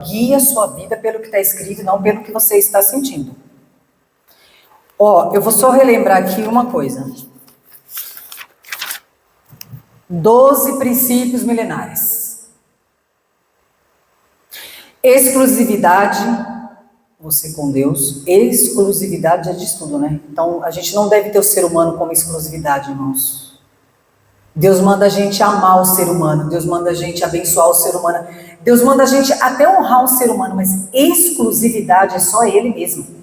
Guie a sua vida pelo que está escrito, não pelo que você está sentindo. Eu vou só relembrar aqui uma coisa. 12 princípios milenares. Exclusividade, você com Deus. Exclusividade já diz tudo, né? Então, a gente não deve ter o ser humano como exclusividade, irmãos. Deus manda a gente amar o ser humano. Deus manda a gente abençoar o ser humano. Deus manda a gente até honrar o ser humano, mas exclusividade é só Ele mesmo.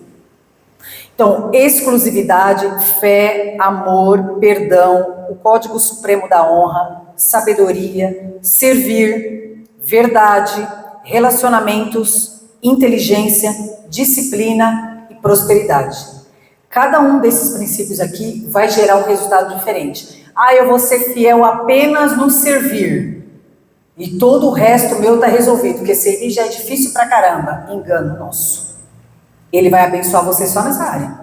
Então, exclusividade, fé, amor, perdão, o código supremo da honra, sabedoria, servir, verdade, relacionamentos, inteligência, disciplina e prosperidade. Cada um desses princípios aqui vai gerar um resultado diferente. Eu vou ser fiel apenas no servir. E todo o resto meu está resolvido, porque servir já é difícil pra caramba. Engano nosso. Ele vai abençoar você só nessa área.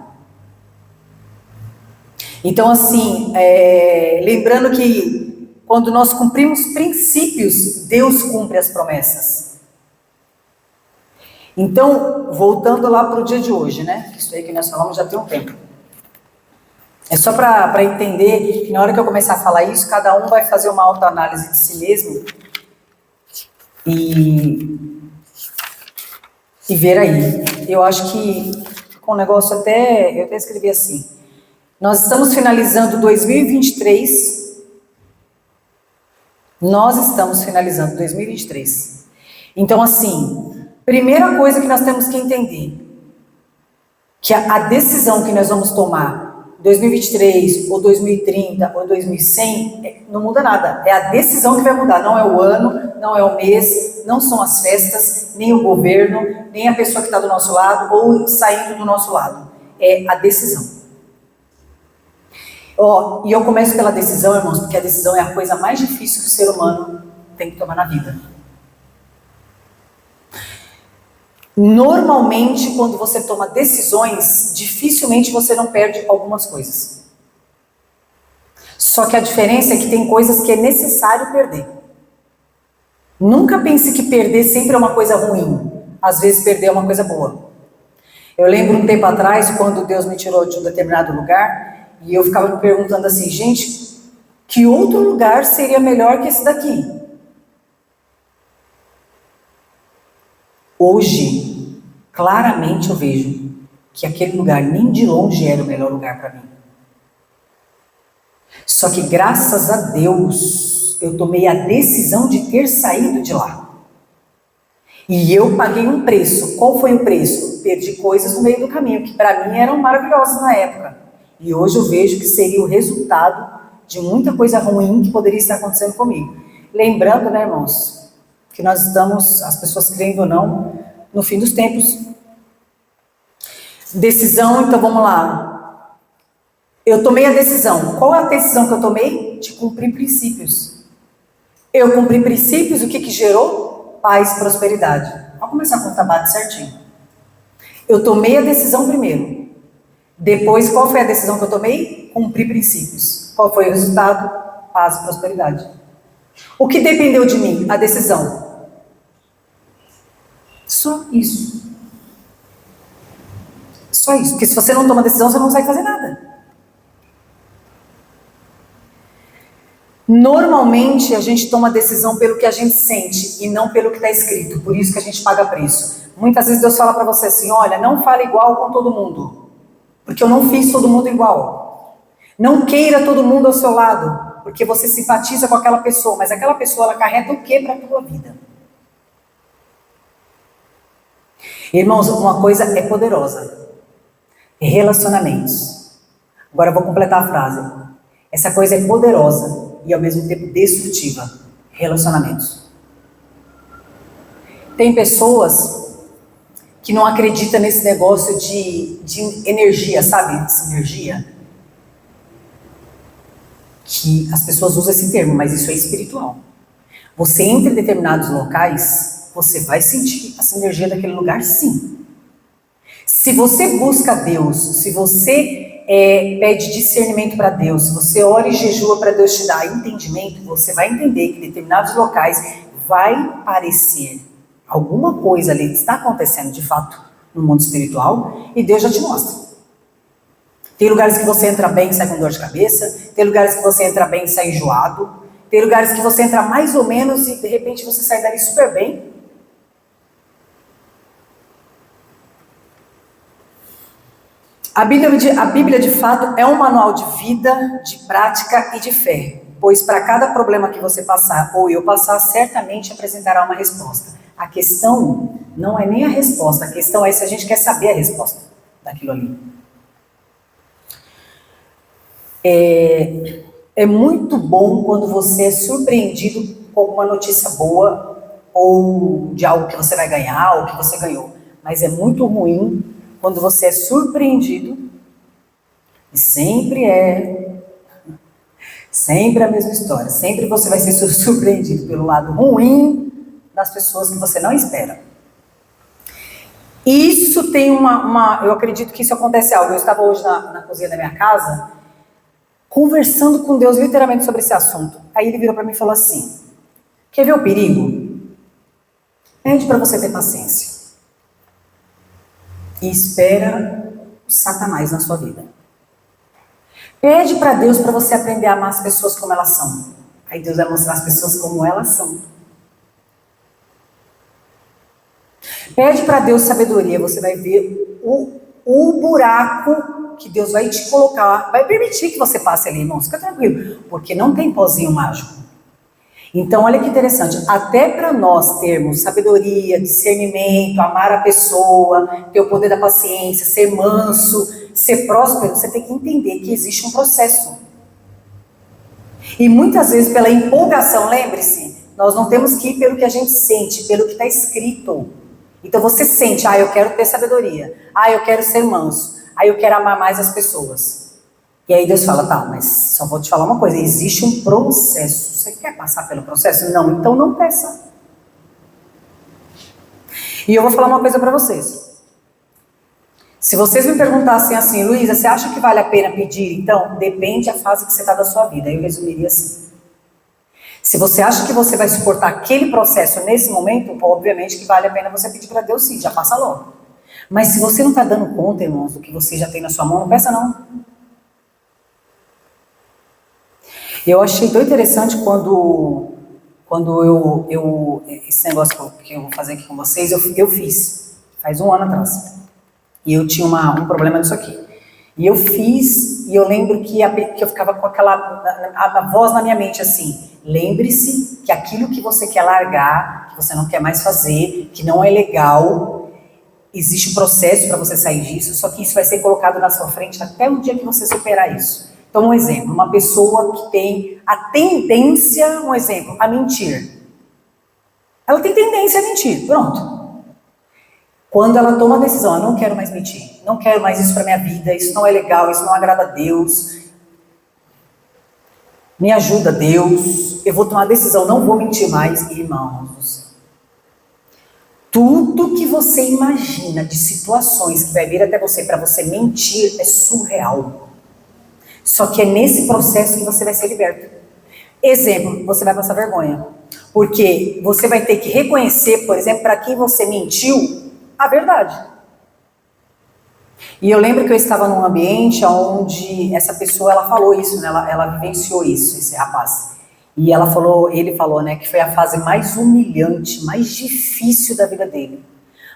Então, assim, lembrando que quando nós cumprimos princípios, Deus cumpre as promessas. Então, voltando lá para o dia de hoje, né? Isso aí que nós falamos já tem um tempo. É só para entender que na hora que eu começar a falar isso, cada um vai fazer uma autoanálise de si mesmo e ver aí. Eu acho que com o negócio eu até escrevi assim. Nós estamos finalizando 2023. Nós estamos finalizando 2023. Então, assim, primeira coisa que nós temos que entender, que a decisão que nós vamos tomar 2023, ou 2030, ou 2100, não muda nada. É a decisão que vai mudar, não é o ano, não é o mês, não são as festas, nem o governo, nem a pessoa que está do nosso lado, ou saindo do nosso lado. É a decisão. E eu começo pela decisão, irmãos, porque a decisão é a coisa mais difícil que o ser humano tem que tomar na vida. Normalmente, quando você toma decisões, dificilmente você não perde algumas coisas. Só que a diferença é que tem coisas que é necessário perder. Nunca pense que perder sempre é uma coisa ruim. Às vezes perder é uma coisa boa. Eu lembro um tempo atrás, quando Deus me tirou de um determinado lugar, e eu ficava me perguntando assim, gente, que outro lugar seria melhor que esse daqui? Hoje, claramente eu vejo que aquele lugar nem de longe era o melhor lugar para mim. Só que graças a Deus, eu tomei a decisão de ter saído de lá. E eu paguei um preço. Qual foi o preço? Perdi coisas no meio do caminho, que para mim eram maravilhosas na época. E hoje eu vejo que seria o resultado de muita coisa ruim que poderia estar acontecendo comigo. Lembrando, né, irmãos, que nós estamos, as pessoas crendo ou não, no fim dos tempos. Decisão, então vamos lá. Eu tomei a decisão. Qual é a decisão que eu tomei? De cumprir princípios. Eu cumpri princípios, o que gerou? Paz e prosperidade. Vamos começar com o tabate certinho. Eu tomei a decisão primeiro. Depois, qual foi a decisão que eu tomei? Cumprir princípios. Qual foi o resultado? Paz e prosperidade. O que dependeu de mim? A decisão. Só isso. Só isso. Porque se você não toma decisão, você não consegue fazer nada. Normalmente, a gente toma decisão pelo que a gente sente e não pelo que está escrito. Por isso que a gente paga preço. Muitas vezes Deus fala para você assim, olha, não fale igual com todo mundo. Porque eu não fiz todo mundo igual. Não queira todo mundo ao seu lado. Porque você simpatiza com aquela pessoa. Mas aquela pessoa, ela carrega o que para a tua vida? Irmãos, uma coisa é poderosa. Relacionamentos. Agora eu vou completar a frase. Essa coisa é poderosa e ao mesmo tempo destrutiva. Relacionamentos. Tem pessoas que não acreditam nesse negócio de energia, sabe? Sinergia. Que as pessoas usam esse termo, mas isso é espiritual. Você entra em determinados locais, você vai sentir a sinergia daquele lugar, sim. Se você busca Deus, se você pede discernimento para Deus, se você ora e jejua para Deus te dar entendimento, você vai entender que em determinados locais vai parecer Alguma coisa ali está acontecendo de fato no mundo espiritual e Deus já te mostra. Tem lugares que você entra bem e sai com dor de cabeça, tem lugares que você entra bem e sai enjoado, tem lugares que você entra mais ou menos e de repente você sai dali super bem. A Bíblia, de fato, é um manual de vida, de prática e de fé, pois para cada problema que você passar, ou eu passar, certamente apresentará uma resposta. A questão não é nem a resposta, a questão é se a gente quer saber a resposta daquilo ali. É muito bom quando você é surpreendido com alguma notícia boa, ou de algo que você vai ganhar, ou que você ganhou. Mas é muito ruim quando você é surpreendido, e sempre a mesma história, sempre você vai ser surpreendido pelo lado ruim das pessoas que você não espera. Isso tem eu acredito que isso acontece algo. Eu estava hoje na cozinha da minha casa, conversando com Deus literalmente sobre esse assunto. Aí ele virou para mim e falou assim: quer ver o perigo? Pede para você ter paciência. E espera o Satanás na sua vida. Pede para Deus para você aprender a amar as pessoas como elas são. Aí Deus vai mostrar as pessoas como elas são. Pede para Deus sabedoria, você vai ver o buraco que Deus vai te colocar, vai permitir que você passe ali, irmão, fica tranquilo, porque não tem pozinho mágico. Então, olha que interessante, até para nós termos sabedoria, discernimento, amar a pessoa, ter o poder da paciência, ser manso, ser próspero, você tem que entender que existe um processo. E muitas vezes, pela empolgação, lembre-se, nós não temos que ir pelo que a gente sente, pelo que está escrito. Então você sente, eu quero ter sabedoria, eu quero ser manso, eu quero amar mais as pessoas. E aí Deus fala, tá, mas só vou te falar uma coisa, existe um processo. Você quer passar pelo processo? Não, então não peça. E eu vou falar uma coisa para vocês. Se vocês me perguntassem assim, Luísa, você acha que vale a pena pedir? Então, depende da fase que você está da sua vida. Eu resumiria assim. Se você acha que você vai suportar aquele processo nesse momento, obviamente que vale a pena você pedir para Deus sim, já passa logo. Mas se você não está dando conta, irmãos, do que você já tem na sua mão, não peça não. Eu achei tão interessante quando esse negócio que eu vou fazer aqui com vocês, eu fiz, faz 1 ano atrás. E eu tinha um problema nisso aqui. E eu fiz, e eu lembro que eu ficava com a voz na minha mente assim, lembre-se que aquilo que você quer largar, que você não quer mais fazer, que não é legal, existe um processo para você sair disso, só que isso vai ser colocado na sua frente até o dia que você superar isso. Então, um exemplo, uma pessoa que tem a tendência, a mentir. Ela tem tendência a mentir, pronto. Quando ela toma a decisão, eu não quero mais mentir, não quero mais isso para minha vida, isso não é legal, isso não agrada a Deus, me ajuda Deus, eu vou tomar a decisão, não vou mentir mais, irmãos. Tudo que você imagina de situações que vai vir até você para você mentir é surreal. Só que é nesse processo que você vai ser liberto. Exemplo, você vai passar vergonha. Porque você vai ter que reconhecer, por exemplo, para quem você mentiu, a verdade. E eu lembro que eu estava num ambiente onde essa pessoa, ela falou isso, né? ela vivenciou isso, esse rapaz. E ele falou, né, que foi a fase mais humilhante, mais difícil da vida dele.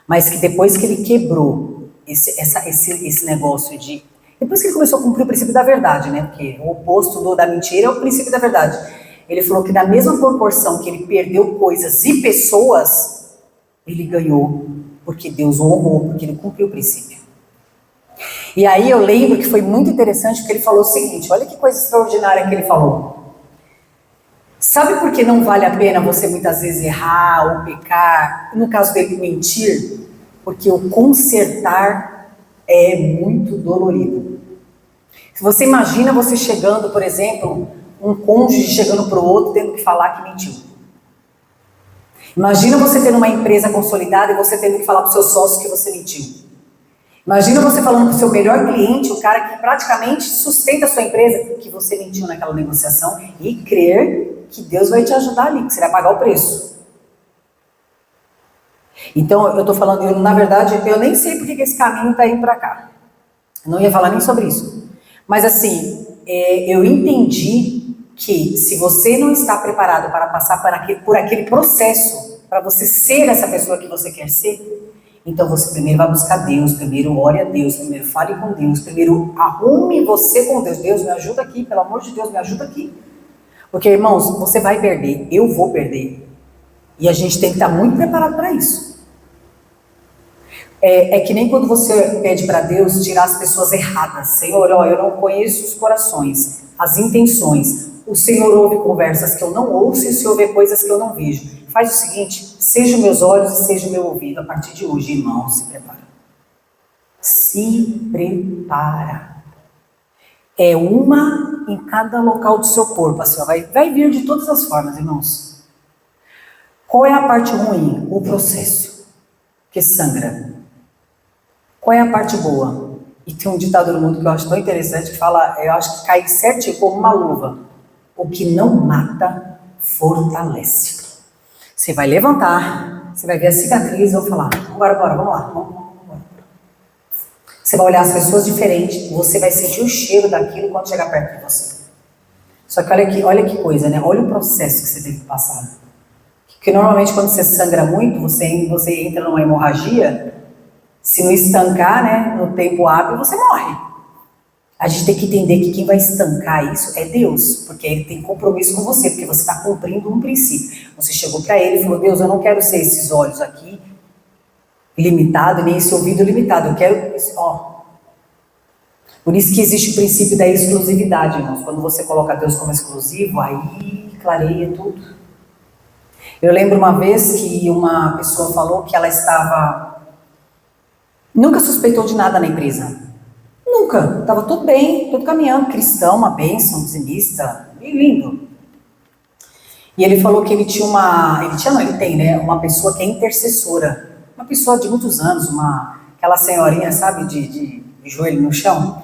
Mas que depois que ele quebrou esse negócio de... Depois que ele começou a cumprir o princípio da verdade, né? Porque o oposto da mentira é o princípio da verdade. Ele falou que na mesma proporção que ele perdeu coisas e pessoas, ele ganhou, porque Deus o honrou, porque ele cumpriu o princípio. E aí eu lembro que foi muito interessante, porque ele falou o seguinte, olha que coisa extraordinária que ele falou. Sabe por que não vale a pena você muitas vezes errar ou pecar, no caso dele mentir? Porque o consertar é muito dolorido. Se você imagina você chegando, por exemplo, um cônjuge chegando para o outro tendo que falar que mentiu. Imagina você tendo uma empresa consolidada e você tendo que falar para o seu sócio que você mentiu. Imagina você falando para o seu melhor cliente, o cara que praticamente sustenta a sua empresa, que você mentiu naquela negociação e crer que Deus vai te ajudar ali, que você vai pagar o preço. Então, eu tô falando, na verdade, eu nem sei porque que esse caminho tá indo para cá. Eu não ia falar nem sobre isso. Mas assim, eu entendi que se você não está preparado para passar por aquele processo, para você ser essa pessoa que você quer ser, então você primeiro vai buscar Deus, primeiro ore a Deus, primeiro fale com Deus, primeiro arrume você com Deus. Deus, me ajuda aqui, pelo amor de Deus, me ajuda aqui. Porque, irmãos, você vai perder, eu vou perder. E a gente tem que estar muito preparado para isso. É que nem quando você pede para Deus tirar as pessoas erradas. Senhor, ó, eu não conheço os corações, as intenções. O Senhor ouve conversas que eu não ouço e o Senhor vê coisas que eu não vejo. Faz o seguinte, seja meus olhos e seja meu ouvido. A partir de hoje, irmão, se prepara. Se prepara. É uma em cada local do seu corpo. Assim, ó, vai vir de todas as formas, irmãos. Qual é a parte ruim? O processo. Que sangra. Qual é a parte boa? E tem um ditado no mundo que eu acho tão interessante que fala, eu acho que cai certinho como uma luva. O que não mata, fortalece. Você vai levantar, você vai ver a cicatriz e vai falar, bora, vamos lá, vamos. Você vai olhar as pessoas diferentes, você vai sentir o cheiro daquilo quando chegar perto de você. Só que olha que coisa, né? Olha o processo que você teve que passar. Porque normalmente quando você sangra muito, você entra numa hemorragia, se não estancar, né, no tempo hábil, você morre. A gente tem que entender que quem vai estancar isso é Deus, porque ele tem compromisso com você, porque você está cumprindo um princípio. Você chegou para ele e falou, Deus, eu não quero ser esses olhos aqui limitado, nem esse ouvido limitado, eu quero, ó. Por isso que existe o princípio da exclusividade, irmãos. Quando você coloca Deus como exclusivo, aí clareia tudo. Eu lembro uma vez que uma pessoa falou que ela nunca suspeitou de nada na empresa. Nunca. Estava tudo bem, tudo caminhando, cristão, uma bênção, dizimista, bem lindo. E ele falou que ele tem, né, uma pessoa que é intercessora. Uma pessoa de muitos anos, aquela senhorinha, sabe, de joelho no chão.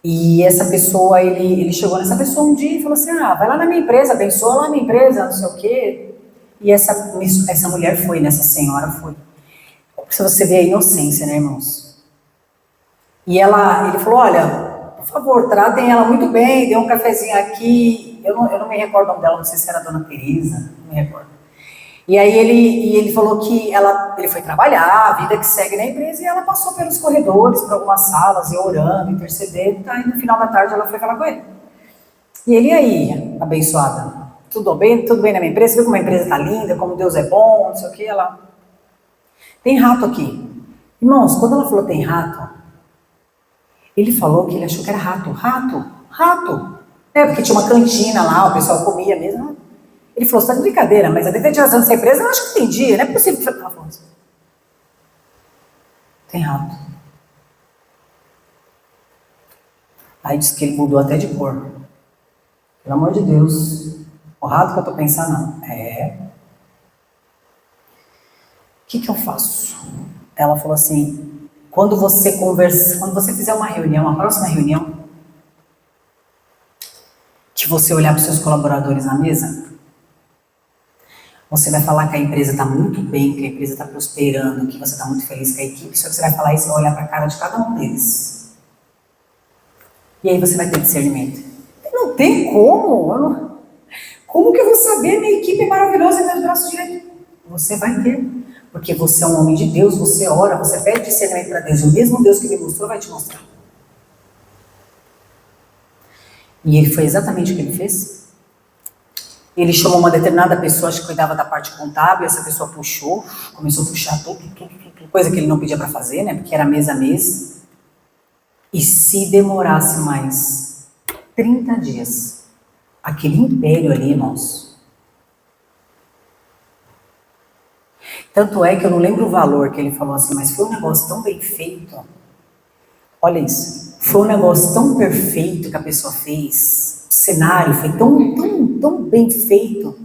E essa pessoa, ele chegou nessa pessoa um dia e falou assim, vai lá na minha empresa, abençoa lá na minha empresa, não sei o quê. E essa mulher foi, né, essa senhora foi. Se você vê a inocência, né, irmãos? E ele falou, olha, por favor, tratem ela muito bem, dê um cafezinho aqui. Eu não me recordo o nome dela, não sei se era a Dona Teresa, não me recordo. E aí ele falou que ele foi trabalhar, a vida que segue na empresa, e ela passou pelos corredores, por algumas salas, e orando, intercedendo, tá? E no final da tarde ela foi falar com ele. E ele, aí, abençoada, tudo bem na minha empresa? Você viu como a empresa tá linda, como Deus é bom, não sei o que, ela... Tem rato aqui. Irmãos, quando ela falou tem rato, ele falou que ele achou que era rato. Rato. Porque tinha uma cantina lá, o pessoal comia mesmo. Ele falou, você tá de brincadeira, mas a detetização dessa empresa eu acho que entendi, não é possível que ela falou assim. Tem rato. Aí disse que ele mudou até de cor. Pelo amor de Deus, o rato que eu tô pensando, não. O que eu faço? Ela falou assim, quando você fizer uma reunião, uma próxima reunião, que você olhar para os seus colaboradores na mesa, você vai falar que a empresa está muito bem, que a empresa está prosperando, que você está muito feliz com a equipe, só que você vai falar isso e vai olhar para a cara de cada um deles. E aí você vai ter discernimento. Não tem como. Como que eu vou saber? Minha equipe é maravilhosa e meus braços direitos. Você vai ter. Porque você é um homem de Deus, você ora, você pede discernimento para Deus. O mesmo Deus que me mostrou vai te mostrar. E ele foi exatamente o que ele fez. Ele chamou uma determinada pessoa, acho que cuidava da parte contábil, essa pessoa começou a puxar tudo, coisa que ele não pedia para fazer, né? Porque era mês a mês. E se demorasse mais 30 dias, aquele império ali, irmãos. Tanto é que eu não lembro o valor que ele falou assim, mas foi um negócio tão bem feito. Olha isso. Foi um negócio tão perfeito que a pessoa fez. O cenário foi tão bem feito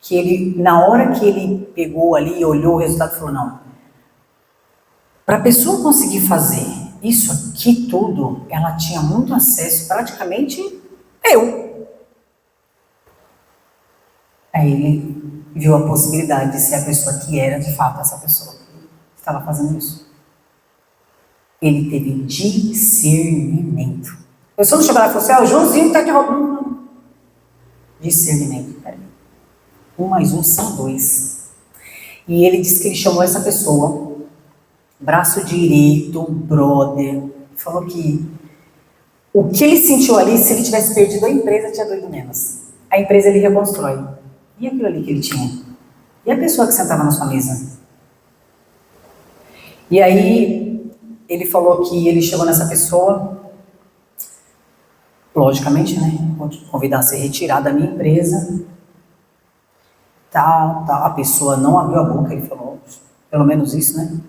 que ele, na hora que ele pegou ali e olhou o resultado, falou, não. Para a pessoa conseguir fazer isso aqui tudo, ela tinha muito acesso, praticamente eu. Aí ele viu a possibilidade de ser a pessoa que era de fato essa pessoa que estava fazendo isso. Ele teve discernimento. A pessoa não chegou lá e falou assim, o Joãozinho está te roubando. Não. Discernimento. Peraí. 1 mais 1 são 2. E ele disse que ele chamou essa pessoa, braço direito, brother, falou que o que ele sentiu ali, se ele tivesse perdido a empresa, tinha doído menos. A empresa ele reconstrói. E aquilo ali que ele tinha? E a pessoa que sentava na sua mesa? E aí, ele falou que ele chegou nessa pessoa, logicamente, né? Vou te convidar a ser retirado da minha empresa. Tal. A pessoa não abriu a boca, ele falou, pelo menos isso, né?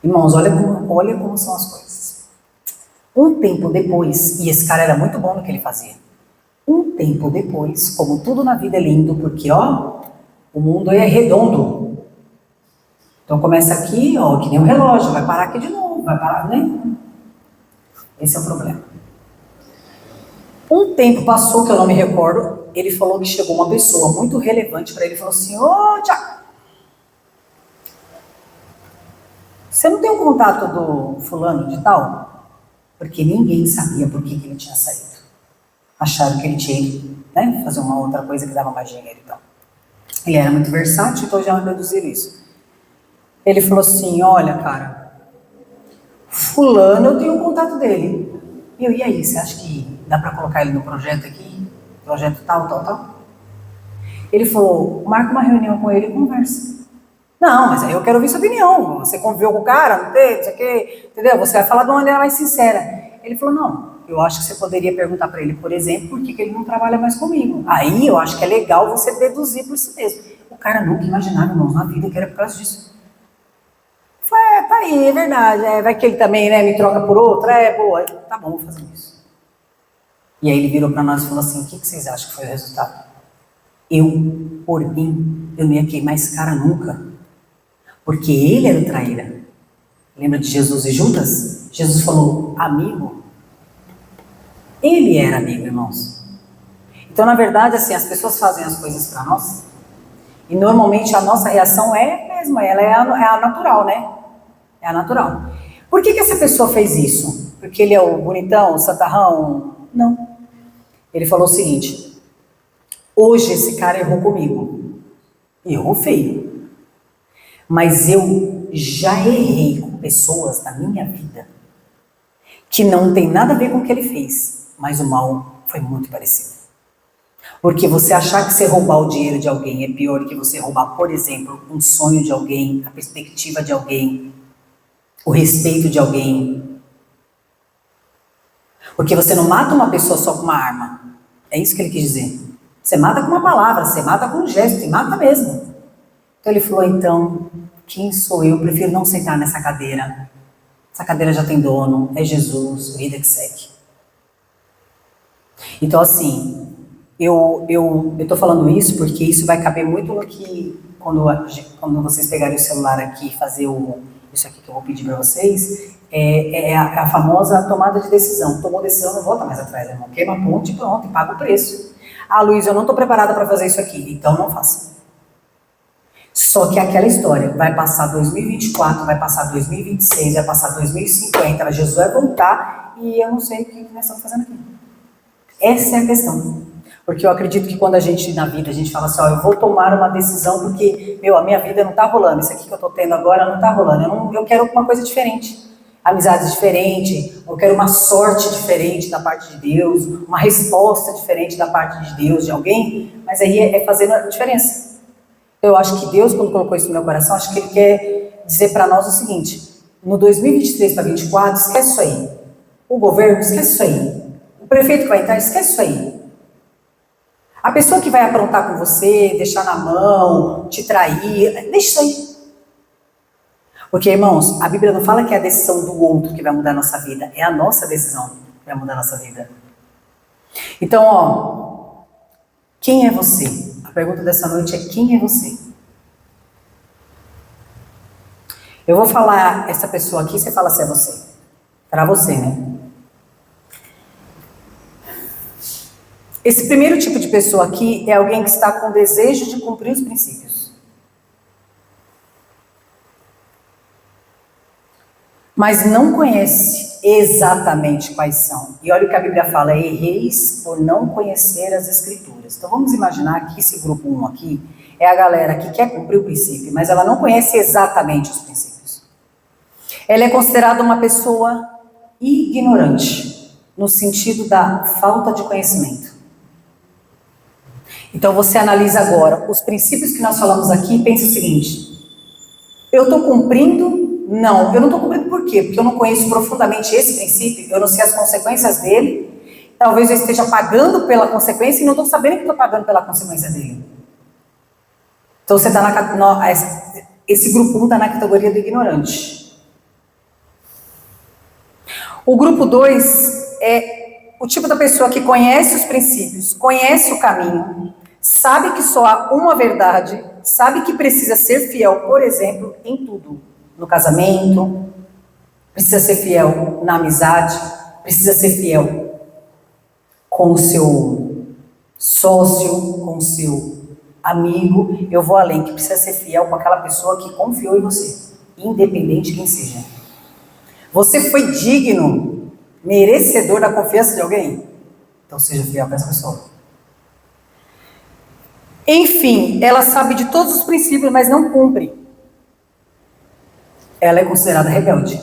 Irmãos, olha como são as coisas. Um tempo depois, e esse cara era muito bom no que ele fazia. Um tempo depois, como tudo na vida é lindo, porque ó, o mundo é redondo. Então começa aqui, ó, que nem um relógio, vai parar aqui de novo, vai parar, né? Esse é o problema. Um tempo passou, que eu não me recordo, ele falou que chegou uma pessoa muito relevante para ele e falou assim, ô, Tiago, você não tem um contato do fulano de tal? Porque ninguém sabia por que ele tinha saído. Acharam que ele tinha ido, né, fazer uma outra coisa que dava mais dinheiro e tal. Ele era muito versátil, então já reduziram isso. Ele falou assim, olha, cara, fulano, eu tenho um contato dele. E aí, você acha que dá para colocar ele no projeto aqui? Projeto tal? Ele falou, marca uma reunião com ele e conversa. Não, mas aí eu quero ouvir sua opinião. Você conviveu com o cara, não sei o quê, entendeu? Você vai falar de uma maneira mais sincera. Ele falou, não, eu acho que você poderia perguntar para ele, por exemplo, por que ele não trabalha mais comigo. Aí eu acho que é legal você deduzir por si mesmo. O cara nunca imaginava, irmãos, na vida que era por causa disso. Falei, tá aí, é verdade. Vai que ele também, né, me troca por outra. Boa, tá bom, vou fazer isso. E aí ele virou para nós e falou assim, o que vocês acham que foi o resultado? Eu, por mim, eu não ia queimar esse cara nunca. Porque ele era o traíra. Lembra de Jesus e Judas? Jesus falou, amigo. Ele era amigo, irmãos. Então, na verdade, assim, as pessoas fazem as coisas para nós. E normalmente a nossa reação é mesmo, ela é a natural, né? É a natural. Por que essa pessoa fez isso? Porque ele é o bonitão, o santarrão? Não. Ele falou o seguinte, hoje esse cara errou comigo. Errou feio. Mas eu já errei com pessoas na minha vida que não tem nada a ver com o que ele fez, mas o mal foi muito parecido. Porque você achar que você roubar o dinheiro de alguém é pior que você roubar, por exemplo, um sonho de alguém, a perspectiva de alguém, o respeito de alguém. Porque você não mata uma pessoa só com uma arma. É isso que ele quis dizer. Você mata com uma palavra, você mata com um gesto, e mata mesmo. Então ele falou, então, quem sou eu? Eu prefiro não sentar nessa cadeira. Essa cadeira já tem dono, é Jesus, vida que segue. Então assim, eu tô falando isso porque isso vai caber muito no que, quando vocês pegarem o celular aqui e fazer isso aqui que eu vou pedir para vocês, é a famosa tomada de decisão. Tomou decisão, não volta mais atrás, irmão. Queima a ponte e pronto, e paga o preço. Ah, Luiz, eu não estou preparada para fazer isso aqui, então não faça. Só que é aquela história, vai passar 2024, vai passar 2026, vai passar 2050, Jesus vai voltar e eu não sei o que nós estamos fazendo aqui. Essa é a questão. Porque eu acredito que quando a gente, na vida, a gente fala assim, eu vou tomar uma decisão porque, a minha vida não está rolando, isso aqui que eu estou tendo agora não está rolando, eu quero uma coisa diferente. Amizades diferentes, eu quero uma sorte diferente da parte de Deus, uma resposta diferente da parte de Deus, de alguém, mas aí é fazendo a diferença. Eu acho que Deus, quando colocou isso no meu coração, acho que Ele quer dizer para nós o seguinte, no 2023 para 2024, esquece isso aí. O governo, esquece isso aí. O prefeito que vai entrar, esquece isso aí. A pessoa que vai aprontar com você, deixar na mão, te trair, deixa isso aí. Porque, irmãos, a Bíblia não fala que é a decisão do outro que vai mudar a nossa vida, é a nossa decisão que vai mudar a nossa vida. Então, quem é você? A pergunta dessa noite é quem é você? Eu vou falar essa pessoa aqui, você fala se é você. Para você, né? Esse primeiro tipo de pessoa aqui é alguém que está com desejo de cumprir os princípios, mas não conhece exatamente quais são. E olha o que a Bíblia fala: erreis por não conhecer as Escrituras. Então vamos imaginar que esse grupo 1 aqui é a galera que quer cumprir o princípio, mas ela não conhece exatamente os princípios. Ela é considerada uma pessoa ignorante, no sentido da falta de conhecimento. Então você analisa agora os princípios que nós falamos aqui e pensa o seguinte: eu estou cumprindo? Não, eu não estou cumprindo por quê? Porque eu não conheço profundamente esse princípio, eu não sei as consequências dele, talvez eu esteja pagando pela consequência e não estou sabendo que estou pagando pela consequência dele. Então você está esse grupo 1 está na categoria do ignorante. O grupo 2 é o tipo da pessoa que conhece os princípios, conhece o caminho, sabe que só há uma verdade, sabe que precisa ser fiel, por exemplo, em tudo. No casamento, precisa ser fiel na amizade, precisa ser fiel com o seu sócio, com o seu amigo. Eu vou além, que precisa ser fiel com aquela pessoa que confiou em você, independente de quem seja. Você foi digno, merecedor da confiança de alguém? Então seja fiel para essa pessoa. Enfim, ela sabe de todos os princípios, mas não cumpre. Ela é considerada rebelde.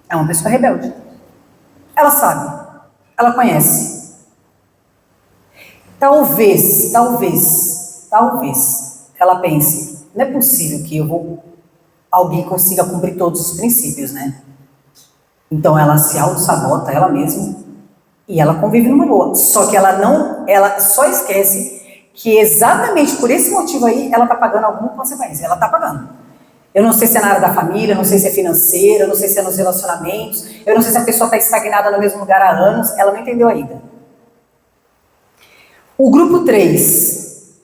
É uma pessoa rebelde. Ela sabe, ela conhece. Talvez ela pense: não é possível que alguém consiga cumprir todos os princípios, né? Então ela se auto-sabota ela mesma e ela convive numa boa. Só que ela só esquece que exatamente por esse motivo aí ela está pagando alguma consequência. Ela está pagando. Eu não sei se é na área da família, eu não sei se é financeira, eu não sei se é nos relacionamentos, eu não sei se a pessoa está estagnada no mesmo lugar há anos, ela não entendeu ainda. O grupo 3,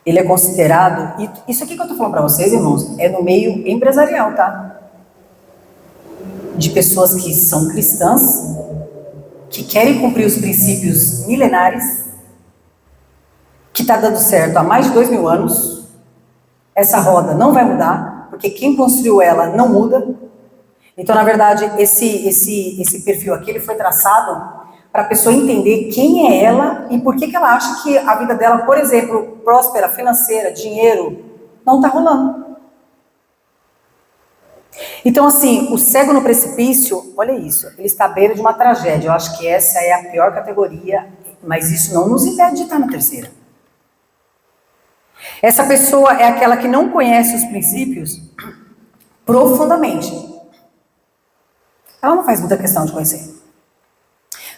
ele é considerado, e isso aqui que eu estou falando para vocês, irmãos, é no meio empresarial, tá? De pessoas que são cristãs, que querem cumprir os princípios milenares, que está dando certo há mais de 2000 anos. Essa roda não vai mudar, porque quem construiu ela não muda. Então, na verdade, esse perfil aqui ele foi traçado para a pessoa entender quem é ela e por que ela acha que a vida dela, por exemplo, próspera, financeira, dinheiro, não está rolando. Então, assim, o cego no precipício, olha isso, ele está à beira de uma tragédia. Eu acho que essa é a pior categoria, mas isso não nos impede de estar na terceira. Essa pessoa é aquela que não conhece os princípios profundamente. Ela não faz muita questão de conhecer.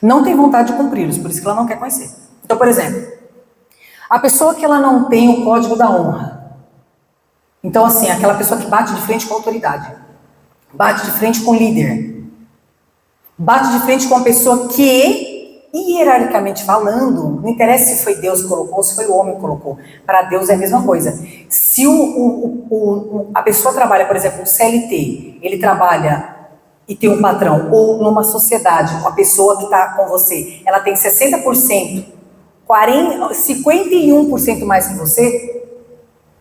Não tem vontade de cumpri-los, por isso que ela não quer conhecer. Então, por exemplo, a pessoa que ela não tem o código da honra. Então, assim, aquela pessoa que bate de frente com a autoridade, bate de frente com o líder, bate de frente com a pessoa que, hierarquicamente falando, não interessa se foi Deus que colocou ou se foi o homem que colocou. Para Deus é a mesma coisa. Se a pessoa trabalha, por exemplo, no CLT, ele trabalha e tem um patrão, ou numa sociedade, uma pessoa que está com você, ela tem 60%, 51% mais que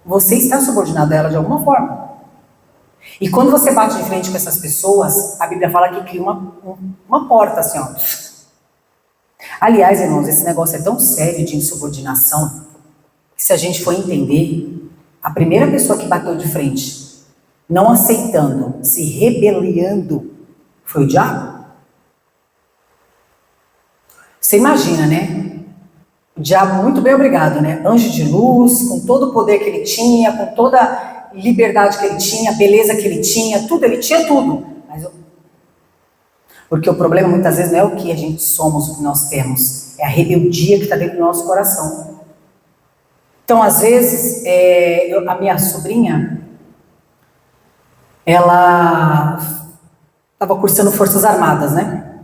você está subordinado a ela de alguma forma. E quando você bate de frente com essas pessoas, a Bíblia fala que cria uma porta assim, ó. Aliás, irmãos, esse negócio é tão sério de insubordinação, que se a gente for entender, a primeira pessoa que bateu de frente, não aceitando, se rebeliando, foi o diabo. Você imagina, né? O diabo, muito bem obrigado, né? Anjo de luz, com todo o poder que ele tinha, com toda a liberdade que ele tinha, a beleza que ele tinha, tudo, ele tinha tudo. Porque o problema muitas vezes não é o que a gente somos, o que nós temos, é a rebeldia que está dentro do nosso coração. Então, às vezes, a minha sobrinha, ela estava cursando Forças Armadas, né?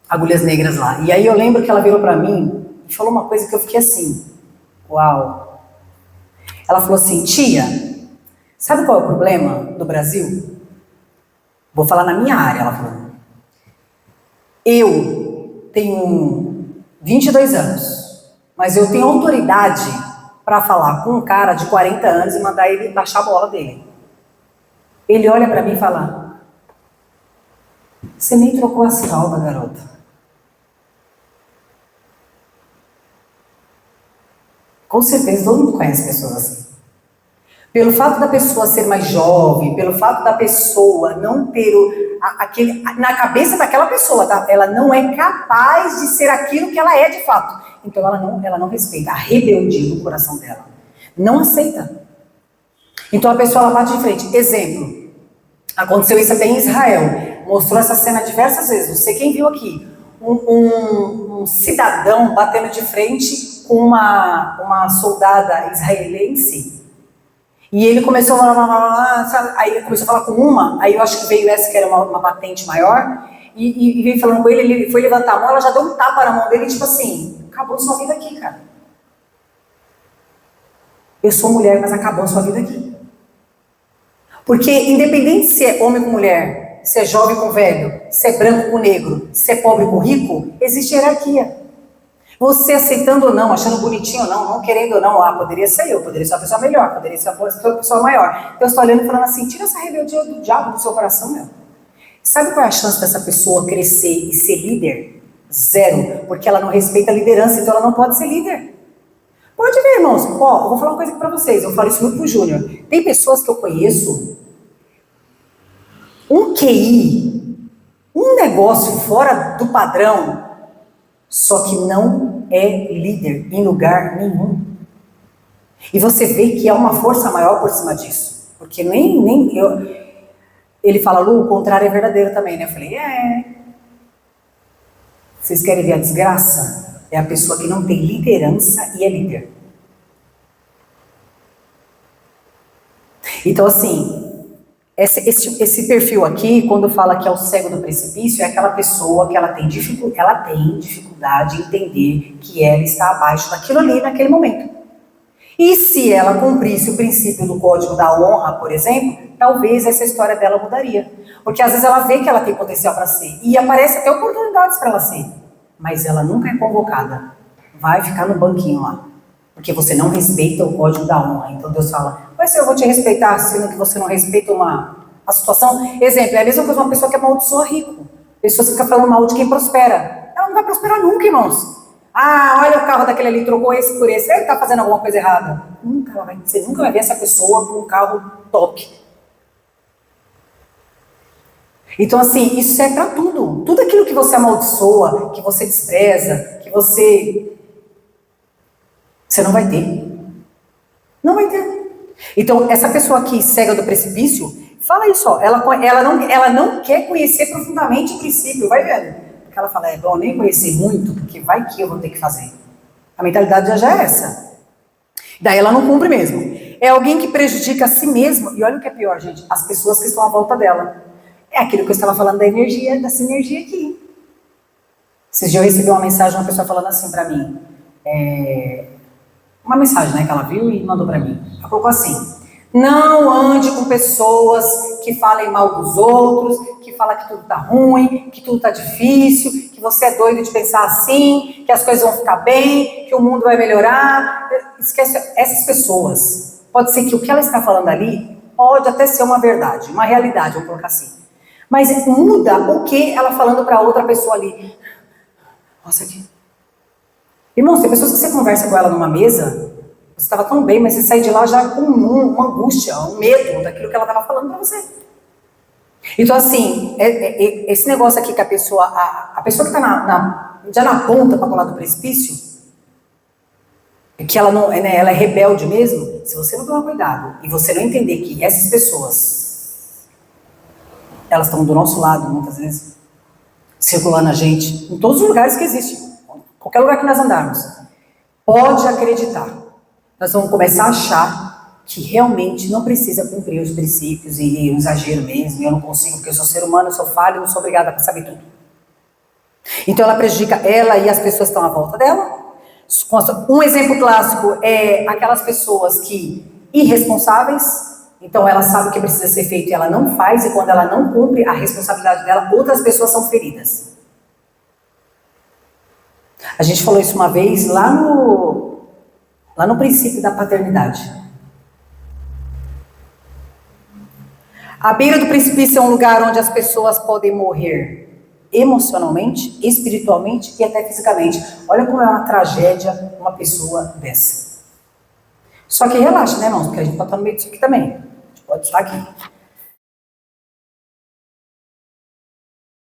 Agulhas Negras lá. E aí eu lembro que ela virou para mim e falou uma coisa que eu fiquei assim, uau. Ela falou assim: tia, sabe qual é o problema do Brasil? Vou falar na minha área, ela falou. Eu tenho 22 anos, mas eu tenho autoridade para falar com um cara de 40 anos e mandar ele baixar a bola dele. Ele olha para mim e fala: você nem trocou as fraldas, garota. Com certeza, todo mundo conhece pessoas assim. Pelo fato da pessoa ser mais jovem, pelo fato da pessoa não ter na cabeça daquela pessoa, tá? Ela não é capaz de ser aquilo que ela é de fato. Então ela não respeita a rebeldia do coração dela. Não aceita. Então a pessoa ela bate de frente. Exemplo, aconteceu isso até em Israel. Mostrou essa cena diversas vezes. Não sei quem viu aqui. Um cidadão batendo de frente com uma soldada israelense. E ele começou aí ele começou a falar com aí eu acho que veio essa que era uma patente maior, e veio falando com ele foi levantar a mão, ela já deu um tapa na mão dele, tipo assim, acabou sua vida aqui, cara. Eu sou mulher, mas acabou sua vida aqui. Porque independente se é homem com mulher, se é jovem com velho, se é branco com negro, se é pobre com rico, existe hierarquia. Você aceitando ou não, achando bonitinho ou não querendo ou não, poderia ser eu, poderia ser uma pessoa melhor, poderia ser uma pessoa maior. Eu estou olhando e falando assim, tira essa rebeldia do diabo do seu coração, meu. Sabe qual é a chance dessa pessoa crescer e ser líder? Zero, porque ela não respeita a liderança, então ela não pode ser líder. Pode ver, irmãos, eu vou falar uma coisa aqui pra vocês, eu falo isso muito pro Júnior. Tem pessoas que eu conheço, um QI, um negócio fora do padrão, só que não é líder em lugar nenhum. E você vê que há uma força maior por cima disso. Porque ele fala, Lu, o contrário é verdadeiro também, né? Eu falei, Vocês querem ver a desgraça? É a pessoa que não tem liderança e é líder. Então, assim, esse perfil aqui, quando fala que é o cego do precipício, é aquela pessoa que ela tem dificuldade em entender que ela está abaixo daquilo ali naquele momento. E se ela cumprisse o princípio do código da honra, por exemplo, talvez essa história dela mudaria. Porque às vezes ela vê que ela tem potencial para ser, e aparece até oportunidades para ela ser, mas ela nunca é convocada. Vai ficar no banquinho lá. Porque você não respeita o código da honra. Então Deus fala, mas eu vou te respeitar, sendo que você não respeita a situação. Exemplo, é a mesma coisa uma pessoa que amaldiçoa rico. Pessoas que ficam falando mal de quem prospera. Ela não vai prosperar nunca, irmãos. Olha o carro daquele ali, trocou esse por esse. Ele está fazendo alguma coisa errada. Você nunca vai ver essa pessoa com um carro top. Então assim, isso é para tudo. Tudo aquilo que você amaldiçoa, que você despreza, que você não vai ter. Não vai ter. Então, essa pessoa aqui, cega do precipício, fala isso, ela não quer conhecer profundamente o princípio, vai vendo. Porque ela fala, é bom nem conhecer muito, porque vai que eu vou ter que fazer. A mentalidade já é essa. Daí ela não cumpre mesmo. É alguém que prejudica a si mesmo, e olha o que é pior, gente, as pessoas que estão à volta dela. É aquilo que eu estava falando da sinergia aqui. Esses dias eu recebi uma mensagem de uma pessoa falando assim pra mim, uma mensagem, né, que ela viu e mandou pra mim. Ela colocou assim, não ande com pessoas que falem mal dos outros, que falam que tudo tá ruim, que tudo tá difícil, que você é doido de pensar assim, que as coisas vão ficar bem, que o mundo vai melhorar. Esquece essas pessoas. Pode ser que o que ela está falando ali pode até ser uma verdade, uma realidade, vou colocar assim. Mas muda o que ela falando pra outra pessoa ali. Nossa, aqui. Irmãos, tem pessoas que você conversa com ela numa mesa, você estava tão bem, mas você sai de lá já com uma angústia, um medo daquilo que ela estava falando para você. Então, assim, esse negócio aqui que a pessoa que está já na ponta para pular do precipício, que ela não, né, ela é rebelde mesmo, se você não tomar cuidado e você não entender que essas pessoas, elas estão do nosso lado, muitas vezes, circulando a gente, em todos os lugares que existem. Qualquer lugar que nós andarmos, pode acreditar. Nós vamos começar a achar que realmente não precisa cumprir os princípios e um exagero mesmo, eu não consigo, porque eu sou ser humano, eu sou falho, eu não sou obrigada a saber tudo. Então ela prejudica ela e as pessoas que estão à volta dela. Um exemplo clássico é aquelas pessoas que, irresponsáveis, então ela sabe o que precisa ser feito e ela não faz, e quando ela não cumpre a responsabilidade dela, outras pessoas são feridas. A gente falou isso uma vez lá no princípio da paternidade. A beira do precipício é um lugar onde as pessoas podem morrer emocionalmente, espiritualmente e até fisicamente. Olha como é uma tragédia uma pessoa dessa. Só que relaxa, né, irmãos? Porque a gente pode estar no meio disso aqui também. A gente pode estar aqui.